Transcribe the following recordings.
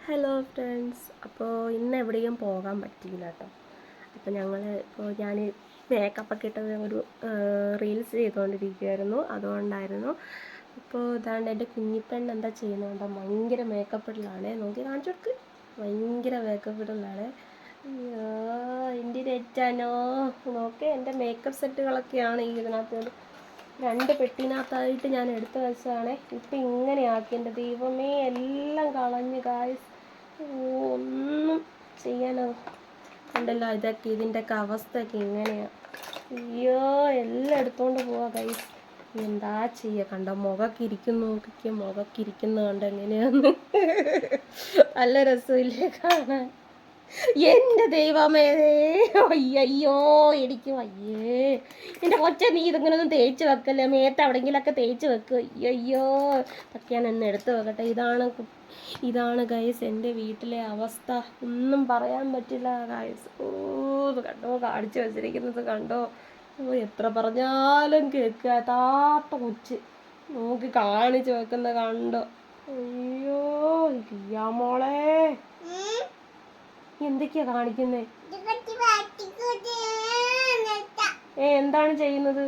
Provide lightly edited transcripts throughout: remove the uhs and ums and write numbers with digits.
Hello friends, അപ്പോൾ ഇന്ന് എവിടെയും പോകാൻ പറ്റിയില്ല കേട്ടോ. അപ്പോൾ ഞാൻ മേക്കപ്പൊക്കെ ഇട്ടത് ഒരു റീൽസ് ചെയ്തുകൊണ്ടിരിക്കുകയായിരുന്നു, അതുകൊണ്ടായിരുന്നു. അപ്പോൾ ഇതാണ്ട് എൻ്റെ കുഞ്ഞിപ്പെണ്ണ് എന്താ ചെയ്യുന്നുണ്ടോ, ഭയങ്കര മേക്കപ്പ് ഇടലാണ്. നോക്കി കാണിച്ചു കൊടുക്ക്, ഭയങ്കര മേക്കപ്പ് ഇടലാണ്. എൻ്റെ രച്ചാനോ നോക്കെ, എൻ്റെ മേക്കപ്പ് സെറ്റുകളൊക്കെയാണ് ഈ ഇതിനകത്ത് 2 പെട്ടിനകത്തായിട്ട് ഞാൻ എടുത്തു വെച്ചതാണ്. ഇപ്പം ഇങ്ങനെയാക്കി, എൻ്റെ ദൈവമേ, എല്ലാം കളഞ്ഞ് ഗായ്സ്. ഒന്നും ചെയ്യാനോ ഉണ്ടല്ലോ. ഇതിൻ്റെയൊക്കെ അവസ്ഥയൊക്കെ ഇങ്ങനെയാണ്. അയ്യോ, എല്ലാം എടുത്തുകൊണ്ട് പോവാ ഗൈസ്. എന്താ ചെയ്യുക? കണ്ടോ മുഖമൊക്കെ ഇരിക്കുന്നു, നോക്കിക്കുക, മുഖമൊക്കെ ഇരിക്കുന്നു കണ്ടോ എങ്ങനെയാന്ന്. നല്ല രസമില്ലേ കാണാൻ? എൻ്റെ ദൈവമേ, അയ്യോ എനിക്ക് അയ്യേ. എൻ്റെ കൊച്ച, നീ ഇതിങ്ങനെ ഒന്നും തേച്ച് വെക്കല്ലേ, മേത്ത് എവിടെയെങ്കിലൊക്കെ തേച്ച് വെക്കുക. അയ്യോ, ഇതൊക്കെ ഞാൻ എന്നെ എടുത്ത് വെക്കട്ടെ. ഇതാണ് ഗൈസ് എൻ്റെ വീട്ടിലെ അവസ്ഥ. ഒന്നും പറയാൻ പറ്റില്ല ഗൈസ്. കണ്ടോ കാണിച്ചു വെച്ചിരിക്കുന്നത് കണ്ടോ. എത്ര പറഞ്ഞാലും കേൾക്കാത്ത കൊച്ച് നോക്കി കാണിച്ചു വെക്കുന്ന കണ്ടോ. അയ്യോ മോളെ, എന്തൊക്കെയാ കാണിക്കുന്നേ? എന്താണ് ചെയ്യുന്നത്?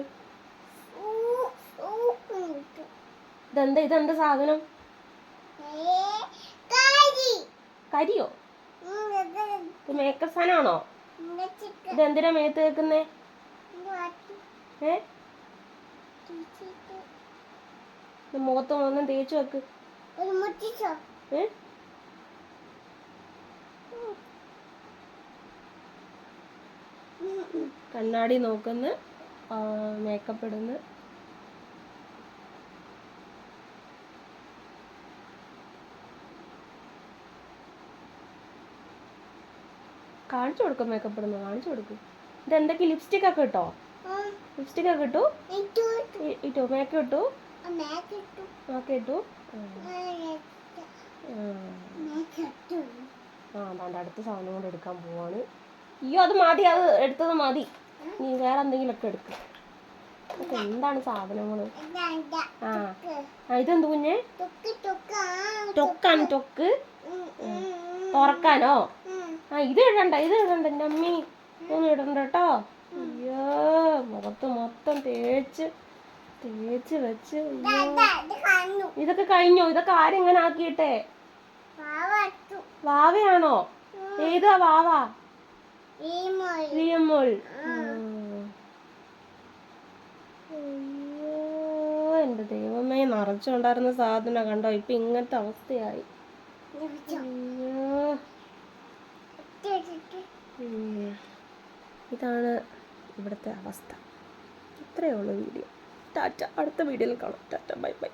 ഇതെന്താ സാധനം? കരിയോ? ഇത് മേക്കപ്പ് സാധനമാണോ? ഇതെന്തിനാ മേത്ത് വെക്കുന്നേ? മുഖത്ത് ഒന്നും തേച്ച് വെക്ക്. കണ്ണാടി നോക്കുന്ന, മേക്കപ്പ് ഇടുന്ന. കാണിച്ചു കൊടുക്കും, മേക്കപ്പ് ഇടുന്നു കാണിച്ചു കൊടുക്കും. ഇതെന്തൊക്കെ ലിപ്സ്റ്റിക് ഒക്കെ ഇട്ടോ? ലിപ്സ്റ്റിക് ഒക്കെ ഇട്ടു? ഇട്ടു മേക്കപ്പ് ഇട്ടു? ഇട്ടു. അതാണ്ട് അടുത്ത സാധനം കൊണ്ട് എടുക്കാൻ പോവാണ്. അയ്യോ, അത് മതി, അത് എടുത്തത് മതി. നീ വേറെ എന്തെങ്കിലുമൊക്കെ എടുക്കും. അതൊക്കെ എന്താണ് സാധനങ്ങള്? ഇതെന്ത് കുഞ്ഞേ? ടൊക്കാണ്. ടൊക്ക് തുറക്കാനോ? ഇത് ഇടണ്ട എൻ്റെ അമ്മി, ഒന്നും ഇടണ്ട കേട്ടോ. അയ്യോ, മുഖത്ത് മൊത്തം തേച്ച് വെച്ച്. ഇതൊക്കെ കഴിഞ്ഞോ? ഇതൊക്കെ ആരെങ്ങനെ ആക്കിയിട്ടെ? വാവയാണോ? ഏതാ വാവ? റിയമോൾ. അയ്യോ, എൻ്റെ ദൈവമേ, നിറച്ചുണ്ടായിരുന്ന സാധനം കണ്ടോ ഇപ്പൊ ഇങ്ങനത്തെ അവസ്ഥയായി. ഇതാണ് ഇവിടുത്തെ അവസ്ഥ. ഇത്രയേ ഉള്ളൂ വീഡിയോ. ടാറ്റ. അടുത്ത വീഡിയോയിൽ കാണാം. Tata, bye bye.